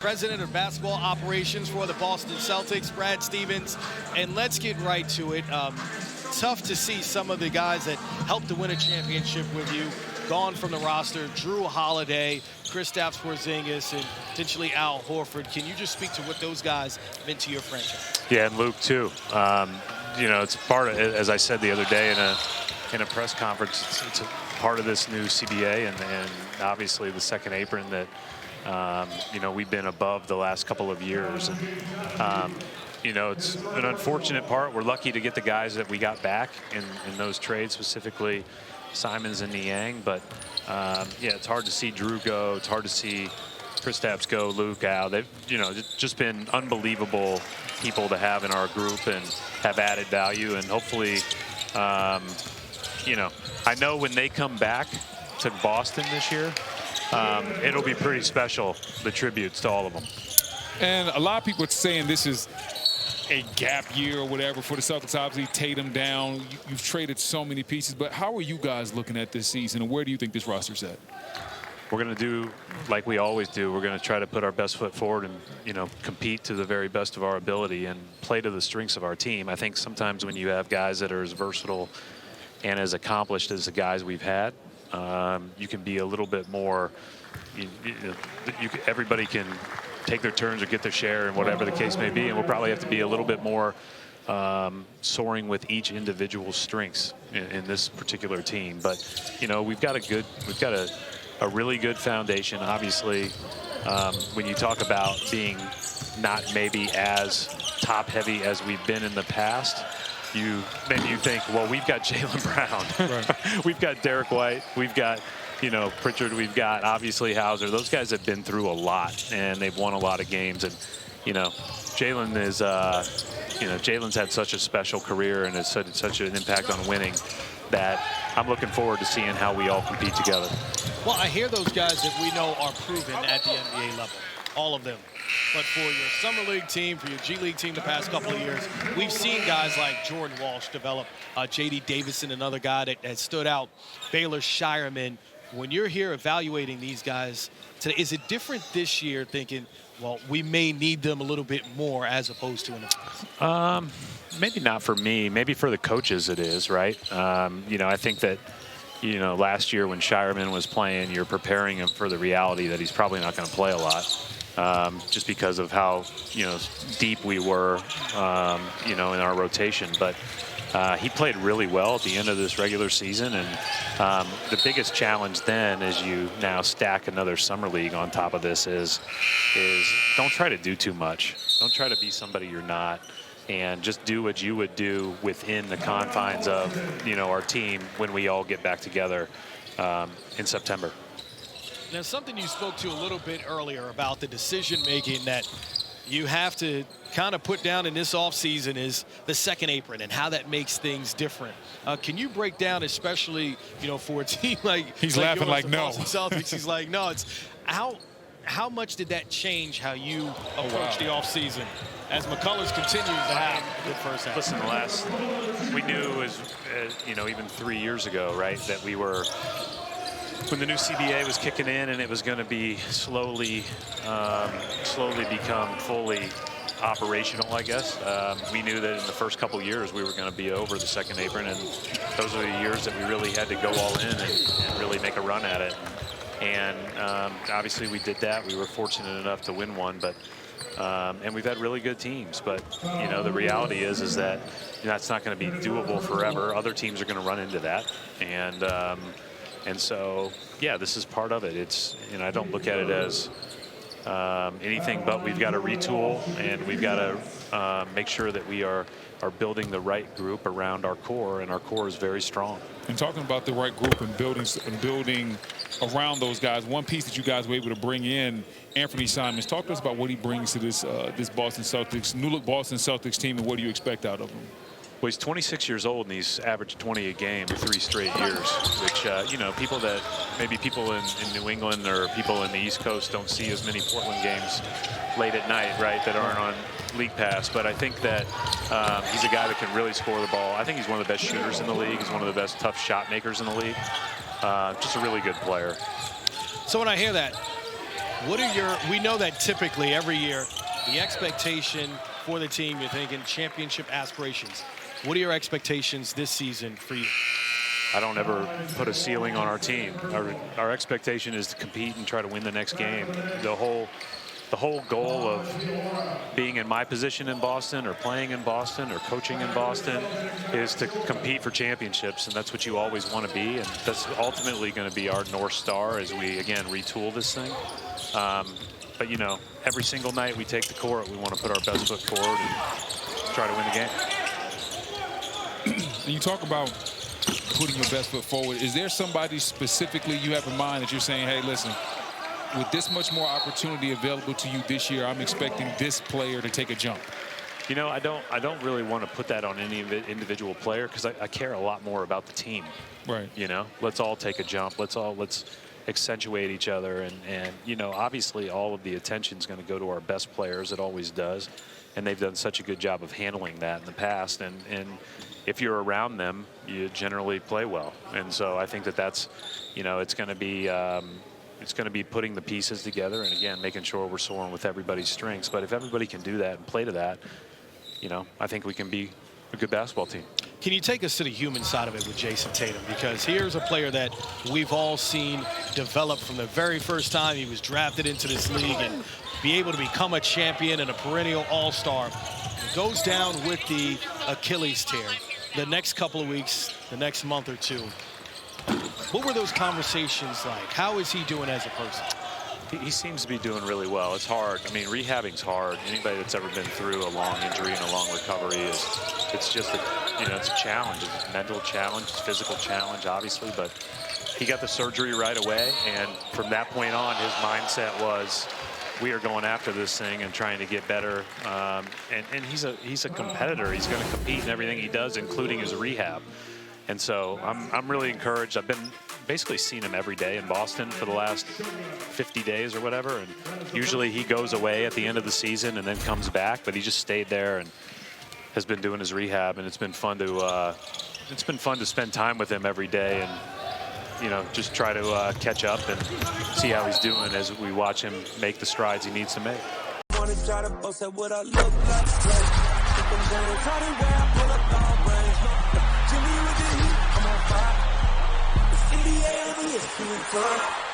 President of basketball operations for the Boston Celtics, Brad Stevens. And let's get right to it. Tough to see some of the guys that helped to win a championship with you gone from the roster. Jrue Holiday, Kristaps, Porzingis, and potentially Al Horford. Can you just speak to what those guys meant to your franchise? Yeah, and Luke too. You know, it's part of, as I said the other day in a press conference, it's a part of this new CBA and obviously the second apron that you know, we've been above the last couple of years. And, you know, it's an unfortunate part. We're lucky to get the guys that we got back in those trades, specifically Simons and Niang. But, yeah, it's hard to see Jrue go. It's hard to see Kristaps go, Luke, Al. They've, you know, just been unbelievable people to have in our group and have added value. And hopefully, you know, I know when they come back to Boston this year, it'll be pretty special, the tributes to all of them. And a lot of people are saying this is a gap year or whatever for the Celtics. Obviously, Tatum down. You've traded so many pieces. But how are you guys looking at this season, and where do you think this roster's at? We're going to do like we always do. We're going to try to put our best foot forward and, you know, compete to the very best of our ability and play to the strengths of our team. I think sometimes when you have guys that are as versatile and as accomplished as the guys we've had, you can be a little bit more, everybody can take their turns or get their share and whatever the case may be, and we'll probably have to be a little bit more soaring with each individual strengths in this particular team. But, you know, we've got a really good foundation. Obviously, when you talk about being not maybe as top heavy as we've been in the past, maybe you think, well, we've got Jaylen Brown, right. We've got Derek White, we've got, you know, Pritchard, we've got obviously Hauser. Those guys have been through a lot and they've won a lot of games. And, you know, Jaylen is, you know, Jaylen's had such a special career and has had such an impact on winning that I'm looking forward to seeing how we all compete together. Well, I hear those guys that we know are proven at the NBA level, all of them. But for your summer league team, for your G League team the past couple of years, we've seen guys like Jordan Walsh develop, J.D. Davison, another guy that stood out, Baylor Shireman. When you're here evaluating these guys today, is it different this year thinking, well, we may need them a little bit more as opposed to in the past? Maybe not for me. Maybe for the coaches it is, right? You know, I think that, you know, last year when Shireman was playing, you're preparing him for the reality that he's probably not going to play a lot. Just because of how, you know, deep we were, you know, in our rotation. But he played really well at the end of this regular season. And the biggest challenge then, as you now stack another summer league on top of this, is don't try to do too much. Don't try to be somebody you're not. And just do what you would do within the confines of, you know, our team when we all get back together in September. Now, something you spoke to a little bit earlier about the decision-making that you have to kind of put down in this offseason is the second apron and how that makes things different. Can you break down, especially, you know, for a team like he's laughing yours, like the no Boston Celtics? He's like, no. It's how much did that change how you approach the offseason as McCullers continues to have a good first half? Listen, we knew as you know, even 3 years ago, right, that we were, when the new CBA was kicking in and it was going to be slowly become fully operational, I guess. We knew that in the first couple years we were going to be over the second apron, and those are the years that we really had to go all in and really make a run at it. And obviously we did that. We were fortunate enough to win one, but and we've had really good teams. But, you know, the reality is that that's not going to be doable forever. Other teams are going to run into that. And so, yeah, this is part of it. It's, you know, I don't look at it as anything but we've got to retool and we've got to make sure that we are building the right group around our core, and our core is very strong. And talking about the right group and building around those guys, one piece that you guys were able to bring in, Anthony Simons. Talk to us about what he brings to this Boston Celtics, new-look Boston Celtics team, and what do you expect out of him? Well, he's 26 years old and he's averaged 20 a game for 3 straight years, which, you know, people in New England or people in the East Coast don't see as many Portland games late at night, right, that aren't on League Pass. But I think that he's a guy that can really score the ball. I think he's one of the best shooters in the league. He's one of the best tough shot makers in the league. Just a really good player. So when I hear that, We know that typically every year, the expectation for the team, you're thinking championship aspirations. What are your expectations this season for you? I don't ever put a ceiling on our team. Our expectation is to compete and try to win the next game. The whole goal of being in my position in Boston or playing in Boston or coaching in Boston is to compete for championships, and that's what you always want to be, and that's ultimately going to be our North Star as we, again, retool this thing. But, you know, every single night we take the court, we want to put our best foot forward and try to win the game. You talk about putting your best foot forward. Is there somebody specifically you have in mind that you're saying, hey, listen, with this much more opportunity available to you this year, I'm expecting this player to take a jump? You know, I don't really want to put that on any individual player because I care a lot more about the team. Right. You know, let's all take a jump. Let's accentuate each other. And you know, obviously all of the attention is going to go to our best players. It always does. And they've done such a good job of handling that in the past. And if you're around them, you generally play well. And so I think that's, you know, it's going to be putting the pieces together and, again, making sure we're soaring with everybody's strengths. But if everybody can do that and play to that, you know, I think we can be a good basketball team. Can you take us to the human side of it with Jayson Tatum? Because here's a player that we've all seen develop from the very first time he was drafted into this league and be able to become a champion and a perennial all-star. Goes down with the Achilles tear. The next couple of weeks, the next month or two, what were those conversations like? How is he doing as a person? He seems to be doing really well. It's hard. I mean, rehabbing's hard. Anybody that's ever been through a long injury and a long recovery it's just it's a challenge. It's a mental challenge, it's a physical challenge, obviously, but he got the surgery right away, and from that point on, his mindset was, we are going after this thing and trying to get better. And he's a competitor. He's going to compete in everything he does, including his rehab. And so I'm really encouraged. I've been basically seeing him every day in Boston for the last 50 days or whatever. And usually he goes away at the end of the season and then comes back, but he just stayed there and has been doing his rehab. And it's been fun to spend time with him every day and, you know, just try to catch up and see how he's doing as we watch him make the strides he needs to make. NBA